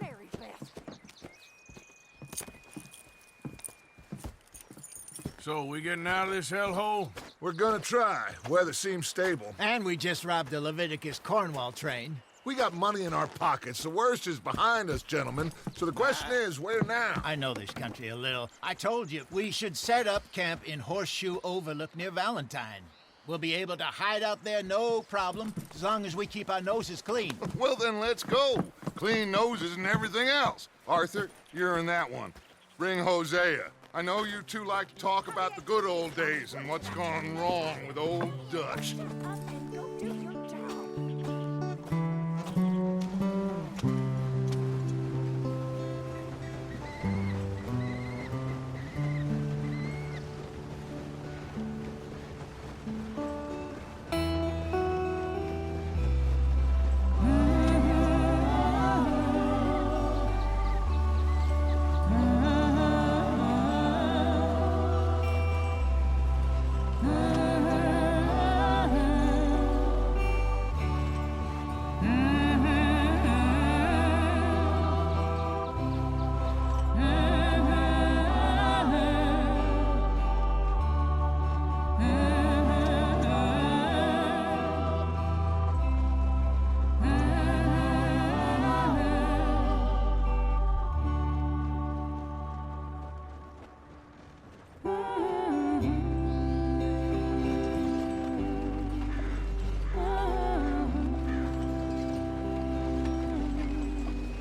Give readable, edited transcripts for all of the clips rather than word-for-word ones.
Mary Beth. So, we getting out of this hellhole? We're gonna try. Weather seems stable. And we just robbed a Leviticus Cornwall train. We got money in our pockets. The worst is behind us, gentlemen. So the question is, where now? I know this country a little. I told you, we should set up camp in Horseshoe Overlook near Valentine. We'll be able to hide out there, no problem, as long as we keep our noses clean. Well, then let's go. Clean noses and everything else. Arthur, you're in that one. Bring Hosea. I know you two like to talk about the good old days and what's gone wrong with old Dutch. Up and go to your town.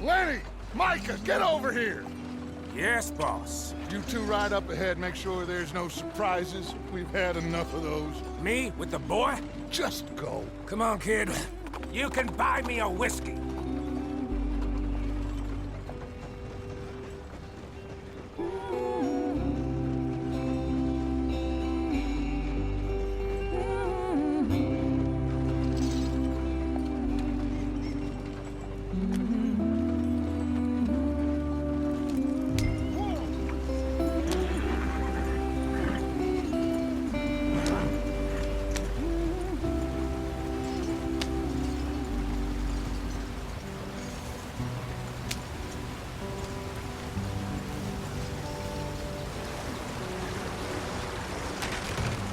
Lenny! Micah, get over here! Yes, boss. You two ride up ahead, make sure there's no surprises. We've had enough of those. Me with the boy? Just go. Come on, kid. You can buy me a whiskey.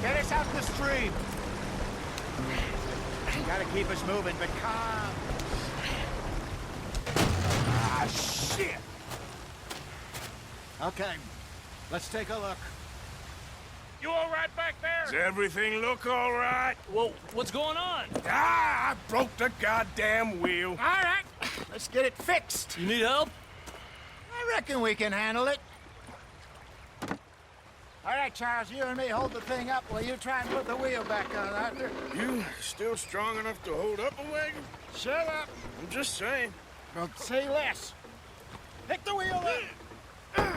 Get us out the stream. Gotta keep us moving, but calm. Ah, shit! Okay, let's take a look. You all right back there? Does everything look all right? Well, what's going on? Ah, I broke the goddamn wheel. All right, let's get it fixed. You need help? I reckon we can handle it. All right, Charles, you and me hold the thing up while you try and put the wheel back on, Arthur. You still strong enough to hold up a wagon? Shut up. I'm just saying. Well, say less. Pick the wheel up.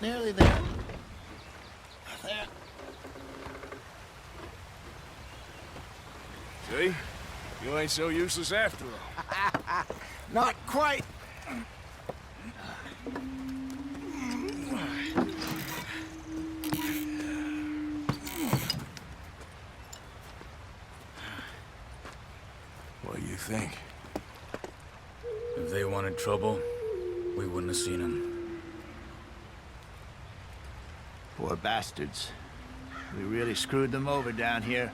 Nearly there. There. See? You ain't so useless after all. Not quite. What do you think? If they wanted trouble, we wouldn't have seen them. Poor bastards. We really screwed them over down here.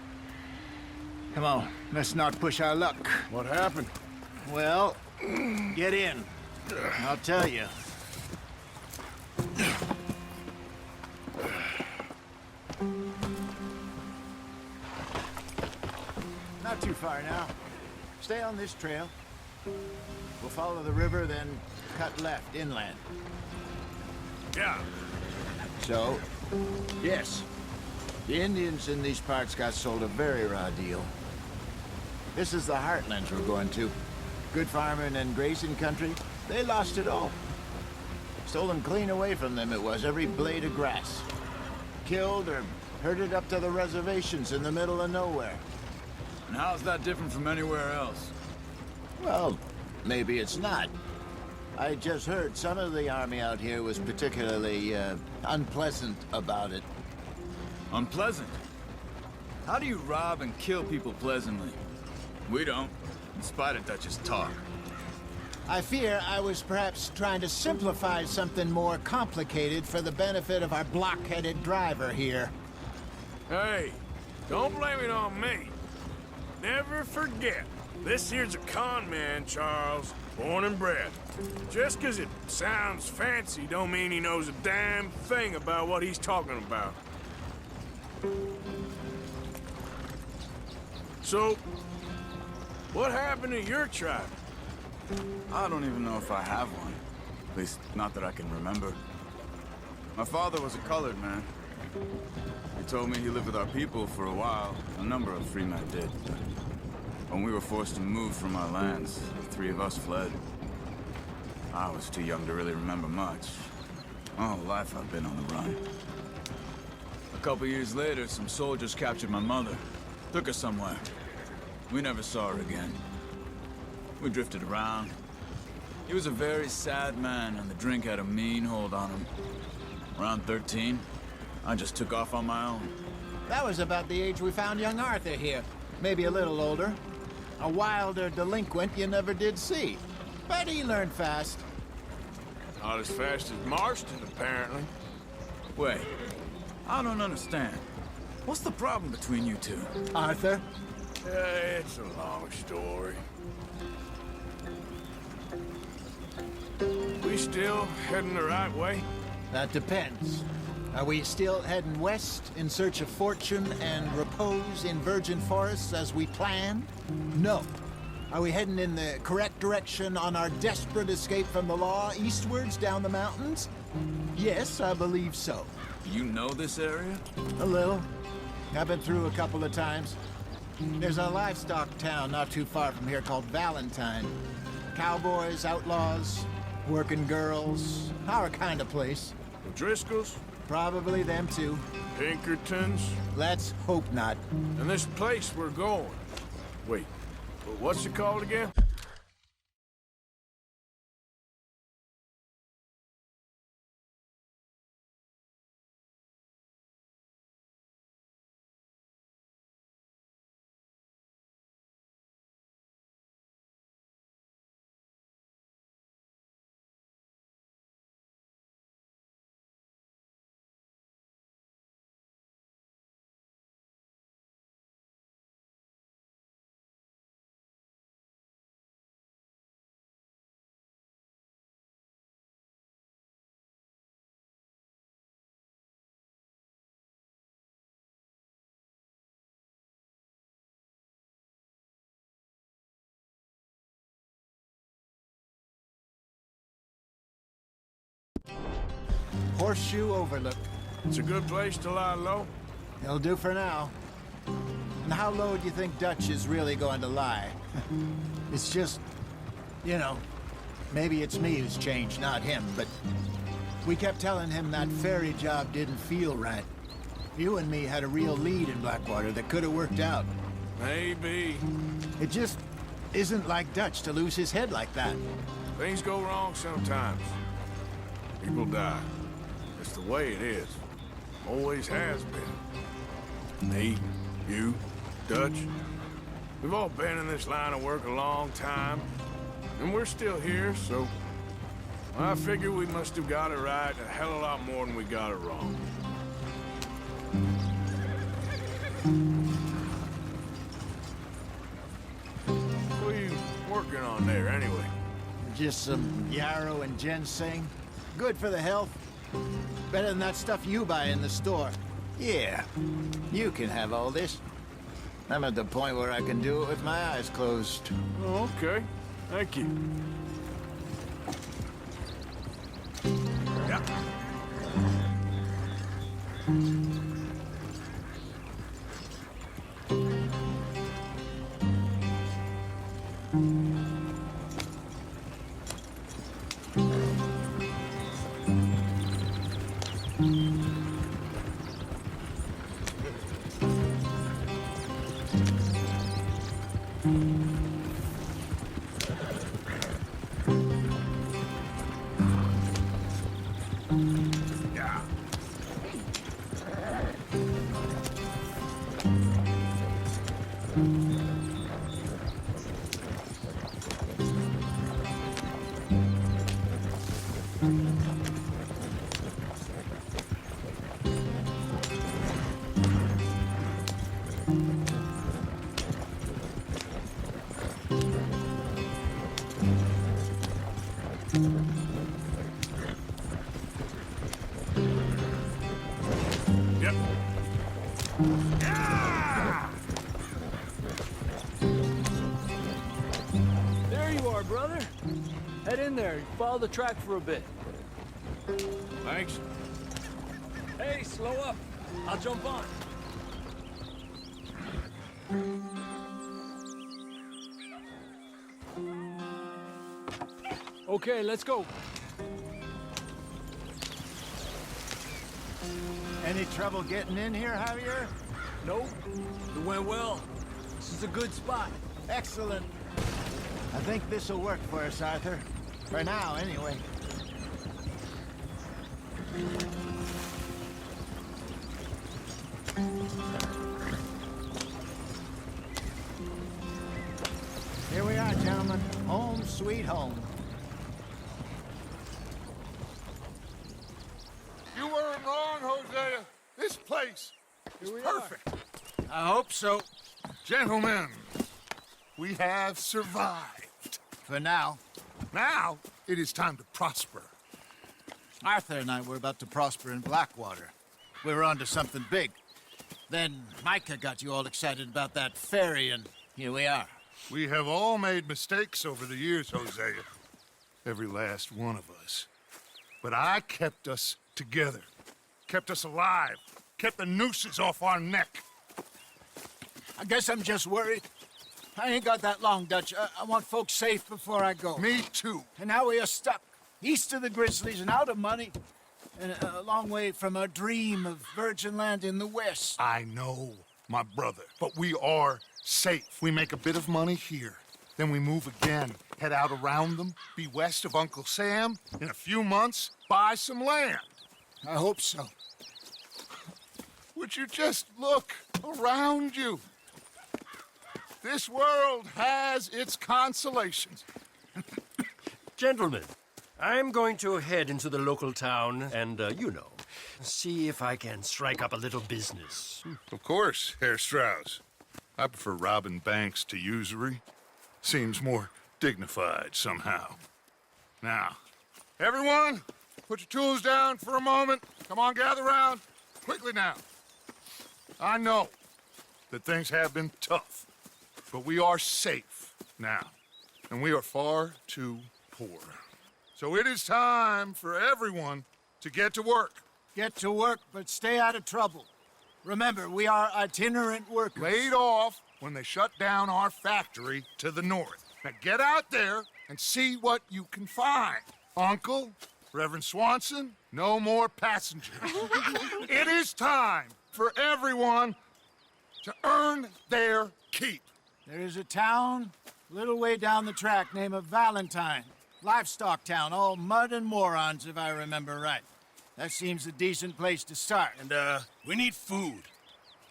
Come on, let's not push our luck. What happened? Well, get in. I'll tell you. Not too far now. Stay on this trail. We'll follow the river, then cut left inland. Yeah. So, yes, the Indians in these parts got sold a very raw deal. This is the heartlands we're going to. Good farming and grazing country, they lost it all. Stolen clean away from them it was, every blade of grass. Killed or herded up to the reservations in the middle of nowhere. And how's that different from anywhere else? Well, maybe it's not. I just heard some of the army out here was particularly, unpleasant about it. Unpleasant? How do you rob and kill people pleasantly? We don't, in spite of Dutch's talk. I fear I was perhaps trying to simplify something more complicated for the benefit of our block-headed driver here. Hey, don't blame it on me. Never forget, this here's a con man, Charles, born and bred. Just 'cause it sounds fancy don't mean he knows a damn thing about what he's talking about. So, what happened to your tribe? I don't even know if I have one. At least, not that I can remember. My father was a colored man. He told me he lived with our people for a while. A number of free men did. When we were forced to move from our lands, the three of us fled. I was too young to really remember much. My whole life I've been on the run. A couple years later, some soldiers captured my mother. Took her somewhere. We never saw her again. We drifted around. He was a very sad man, and the drink had a mean hold on him. Around 13, I just took off on my own. That was about the age we found young Arthur here. Maybe a little older. A wilder delinquent you never did see. But he learned fast. Not as fast as Marston, apparently. Wait, I don't understand. What's the problem between you two? Arthur? It's a long story. We still heading the right way? That depends. Are we still heading west in search of fortune and repose in virgin forests as we planned? No. Are we heading in the correct direction on our desperate escape from the law eastwards down the mountains? Yes, I believe so. You know this area? A little. I've been through a couple of times. There's a livestock town not too far from here called Valentine. Cowboys, outlaws, working girls, our kind of place. The Driscolls? Probably them too. Pinkertons? Let's hope not. And this place we're going. Wait, what's it called again? Horseshoe Overlook. It's a good place to lie low. It'll do for now. And how low do you think Dutch is really going to lie? It's just, you know, maybe it's me who's changed, not him, but we kept telling him that ferry job didn't feel right. You and me had a real lead in Blackwater that could have worked out. Maybe. It just isn't like Dutch to lose his head like that. Things go wrong sometimes. People die. It's the way it is. Always has been. Me, you, Dutch. We've all been in this line of work a long time. And we're still here, so... I figure we must have got it right a hell of a lot more than we got it wrong. What are you working on there, anyway? Just some yarrow and ginseng. Good for the health. Better than that stuff you buy in the store. Yeah, you can have all this. I'm at the point where I can do it with my eyes closed. Oh, okay. Thank you. Yeah. Yeah. Yep. There you are, brother. Head in there. Follow the track for a bit. Thanks. Hey, slow up. I'll jump on. Okay, let's go. Any trouble getting in here, Javier? Nope. It went well. This is a good spot. Excellent. I think this'll work for us, Arthur. For now, anyway. Here we are, gentlemen. Home sweet home. You weren't wrong, Hosea. This place is perfect. I hope so. Gentlemen, we have survived. For now. Now, it is time to prosper. Arthur and I were about to prosper in Blackwater. We were onto something big. Then Micah got you all excited about that ferry, and here we are. We have all made mistakes over the years, Hosea. Every last one of us. But I kept us together. Kept us alive. Kept the nooses off our neck. I guess I'm just worried. I ain't got that long, Dutch. I want folks safe before I go. Me too. And now we are stuck, east of the Grizzlies and out of money, and a long way from our dream of virgin land in the west. I know, my brother. But we are safe. We make a bit of money here. Then we move again, head out around them, be west of Uncle Sam. In a few months, buy some land. I hope so. Would you just look around you? This world has its consolations. Gentlemen, I'm going to head into the local town and, see if I can strike up a little business. Of course, Herr Strauss. I prefer robbing banks to usury. Seems more dignified somehow. Now, everyone, put your tools down for a moment. Come on, gather round. Quickly now. I know that things have been tough, but we are safe now, and we are far too poor. So it is time for everyone to get to work. Get to work, but stay out of trouble. Remember, we are itinerant workers. Laid off when they shut down our factory to the north. Now get out there and see what you can find. Uncle, Reverend Swanson, no more passengers. It is time for everyone to earn their keep. There is a town a little way down the track named Valentine. Livestock town, all mud and morons, if I remember right. That seems a decent place to start. And, we need food.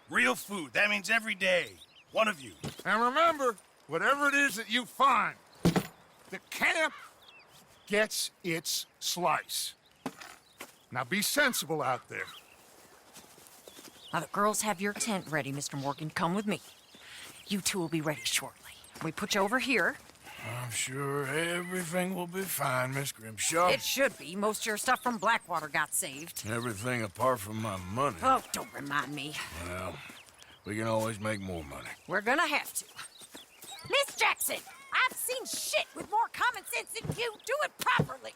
Real food. That means every day. One of you. And remember, whatever it is that you find, the camp gets its slice. Now be sensible out there. Now the girls have your tent ready, Mr. Morgan. Come with me. You two will be ready shortly. We put you over here. I'm sure everything will be fine, Miss Grimshaw. It should be. Most of your stuff from Blackwater got saved. Everything apart from my money. Oh, don't remind me. Well, we can always make more money. We're gonna have to. Miss Jackson, I've seen shit with more common sense than you. Do it properly.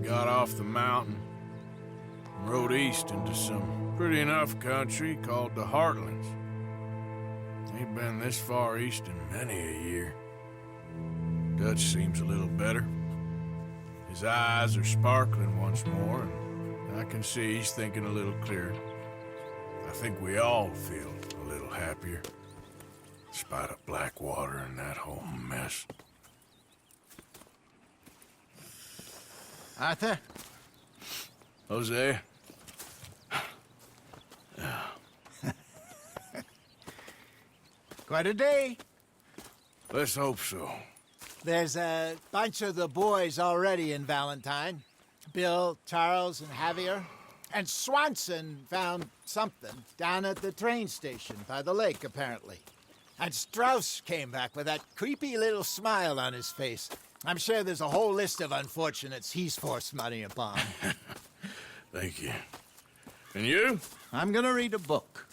Got off the mountain, rode east into some pretty enough country called the Heartlands. Ain't been this far east in many a year. Dutch seems a little better. His eyes are sparkling once more, and I can see he's thinking a little clearer. I think we all feel a little happier, despite of Blackwater and that whole mess. Arthur? Jose? Quite a day. Let's hope so. There's a bunch of the boys already in Valentine. Bill, Charles, and Javier. And Swanson found something down at the train station by the lake, apparently. And Strauss came back with that creepy little smile on his face. I'm sure there's a whole list of unfortunates he's forced money upon. Thank you. And you? I'm gonna read a book.